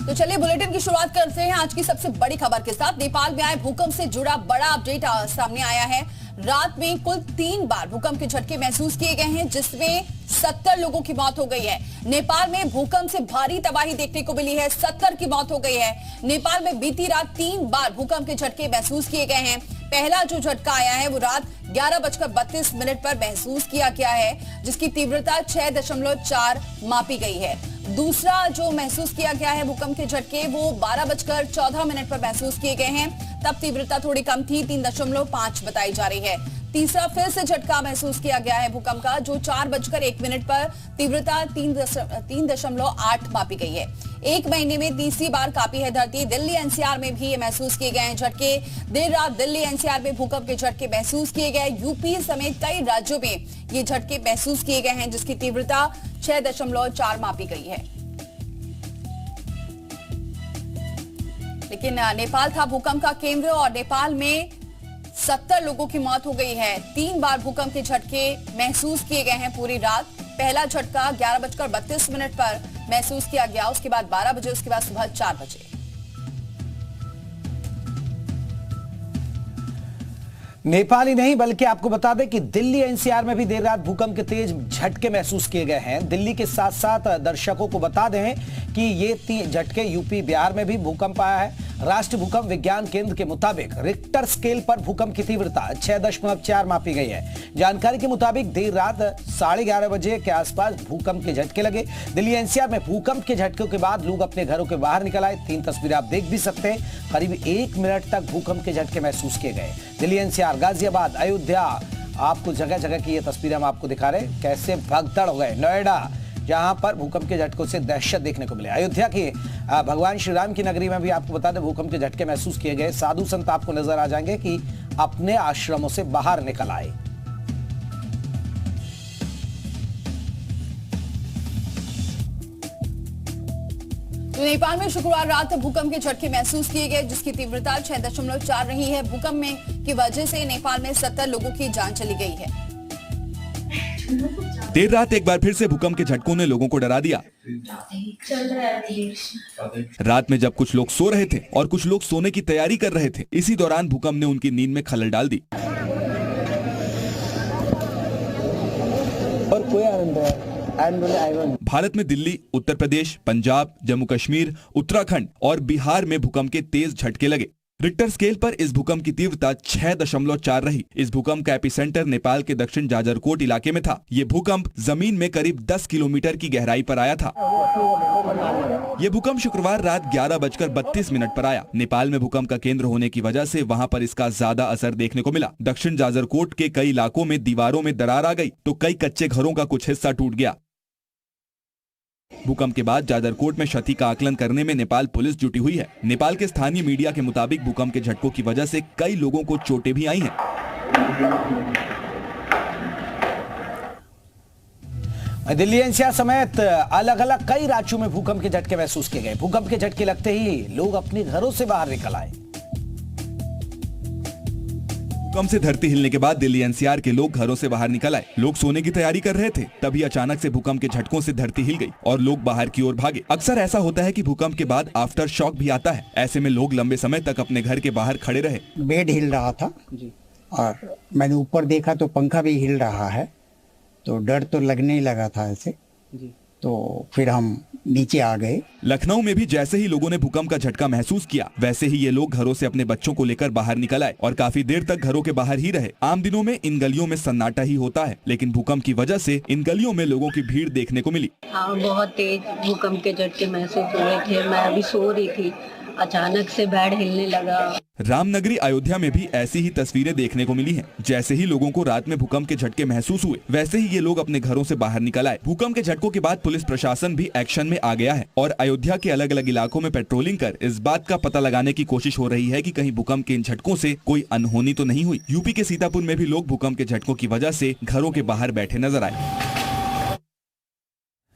तो चलिए बुलेटिन की शुरुआत करते हैं आज की सबसे बड़ी खबर के साथ। नेपाल में आए भूकंप से जुड़ा बड़ा अपडेट सामने आया है। रात में कुल 3 बार भूकंप के झटके महसूस किए गए हैं, जिसमें 70 लोगों की मौत हो गई है। नेपाल में भूकंप से भारी तबाही देखने को मिली है, 70 की मौत हो गई है। नेपाल में बीती रात 3 बार भूकंप के झटके महसूस किए गए हैं। पहला जो झटका आया है वो रात 11:32 पर महसूस किया गया है, जिसकी तीव्रता 6.4 मापी गई है। दूसरा जो महसूस किया गया है भूकंप के झटके वो 12:14 पर महसूस किए गए हैं, तब तीव्रता थोड़ी कम थी, 3.5 बताई जा रही है। तीसरा फिर से झटका महसूस किया गया है भूकंप का, जो 4:01 पर तीव्रता 3.8 मापी गई है। एक महीने में तीसरी बार कांपी है धरती। दिल्ली एनसीआर में भी ये महसूस किए गए हैं झटके। देर रात दिल्ली एनसीआर में भूकंप के झटके महसूस किए गए। यूपी समेत कई राज्यों में ये झटके महसूस किए गए हैं, जिसकी तीव्रता 6.4 मापी गई है। लेकिन नेपाल था भूकंप का केंद्र और नेपाल में 70 लोगों की मौत हो गई है। 3 बार भूकंप के झटके महसूस किए गए हैं पूरी रात। पहला झटका 11:32 पर महसूस किया गया, उसके बाद 12 बजे, उसके बाद सुबह 4 बजे। नेपाल ही नहीं बल्कि आपको बता दें कि दिल्ली एनसीआर में भी देर रात भूकंप के तेज झटके महसूस किए गए हैं। दिल्ली के साथ साथ दर्शकों को बता दें कि ये झटके यूपी बिहार में भी भूकंप आया है। राष्ट्रीय भूकंप विज्ञान केंद्र के मुताबिक रिक्टर स्केल पर भूकंप की तीव्रता 6.4 मापी गई है। जानकारी के मुताबिक देर रात 11:30 बजे के आसपास भूकंप के झटके लगे। दिल्ली एनसीआर में भूकंप के झटकों के बाद लोग अपने घरों के बाहर निकल आए। 3 तस्वीरें आप देख भी सकते हैं। करीब 1 मिनट तक भूकंप के झटके महसूस किए गए। दिल्ली एनसीआर, गाजियाबाद, अयोध्या, आपको जगह जगह की ये तस्वीरें हम आपको दिखा रहे हैं कैसे भगदड़ हो गए। नोएडा, जहां पर भूकंप के झटकों से दहशत देखने को मिले। अयोध्या की भगवान श्री राम की नगरी में भी आपको बता दें भूकंप के झटके महसूस किए गए। साधु संत आपको नजर आ जाएंगे कि अपने आश्रमों से बाहर निकल आए। तो नेपाल में शुक्रवार रात भूकंप के झटके महसूस किए गए, जिसकी तीव्रता 6.4 रही है। भूकंप में की वजह से नेपाल में 70 लोगों की जान चली गई है। देर रात एक बार फिर से भूकंप के झटकों ने लोगों को डरा दिया। रात में जब कुछ लोग सो रहे थे और कुछ लोग सोने की तैयारी कर रहे थे, इसी दौरान भूकंप ने उनकी नींद में खलल डाल दी। और कोई आनंद भारत में दिल्ली, उत्तर प्रदेश, पंजाब, जम्मू कश्मीर, उत्तराखंड और बिहार में भूकंप के तेज झटके लगे। रिक्टर स्केल पर इस भूकंप की तीव्रता 6.4 रही। इस भूकंप का एपिसेंटर नेपाल के दक्षिण जाजरकोट इलाके में था। ये भूकंप जमीन में करीब 10 किलोमीटर की गहराई पर आया था। ये भूकंप शुक्रवार रात 11:32 पर आया। नेपाल में भूकंप का केंद्र होने की वजह से वहां पर इसका ज्यादा असर देखने को मिला। दक्षिण जाजरकोट के कई इलाकों में दीवारों में दरार आ गई तो कई कच्चे घरों का कुछ हिस्सा टूट गया। भूकंप के बाद जाजरकोट में क्षति का आकलन करने में नेपाल पुलिस जुटी हुई है। नेपाल के स्थानीय मीडिया के मुताबिक भूकंप के झटकों की वजह से कई लोगों को चोटें भी आई हैं। दिल्ली एनसीआर समेत अलग अलग कई राज्यों में भूकंप के झटके महसूस किए गए। भूकंप के झटके लगते ही लोग अपने घरों से बाहर निकल आए। भूकंप से धरती हिलने के बाद दिल्ली एनसीआर के लोग घरों से बाहर निकल आए। लोग सोने की तैयारी कर रहे थे, तभी अचानक से भूकंप के झटकों से धरती हिल गई और लोग बाहर की ओर भागे। अक्सर ऐसा होता है कि भूकंप के बाद आफ्टर शॉक भी आता है। ऐसे में लोग लंबे समय तक अपने घर के बाहर खड़े रहे। बेड हिल रहा था और मैंने ऊपर देखा तो पंखा भी हिल रहा है, तो डर तो लगने ही लगा था ऐसे। तो फिर हम नीचे आ गए। लखनऊ में भी जैसे ही लोगों ने भूकंप का झटका महसूस किया, वैसे ही ये लोग घरों से अपने बच्चों को लेकर बाहर निकल आए और काफी देर तक घरों के बाहर ही रहे। आम दिनों में इन गलियों में सन्नाटा ही होता है, लेकिन भूकंप की वजह से इन गलियों में लोगों की भीड़ देखने को मिली। हाँ, बहुत तेज भूकंप के झटके महसूस हुए थे। मैं अभी सो रही थी, अचानक से बेड हिलने लगा। रामनगरी अयोध्या में भी ऐसी ही तस्वीरें देखने को मिली हैं। जैसे ही लोगों को रात में भूकंप के झटके महसूस हुए, वैसे ही ये लोग अपने घरों से बाहर निकल आए। भूकंप के झटकों के बाद पुलिस प्रशासन भी एक्शन में आ गया है और अयोध्या के अलग अलग इलाकों में पेट्रोलिंग कर इस बात का पता लगाने की कोशिश हो रही है कि कहीं भूकंप के इन झटकों से कोई अनहोनी तो नहीं हुई। यूपी के सीतापुर में भी लोग भूकंप के झटकों की वजह से घरों के बाहर बैठे नजर आए।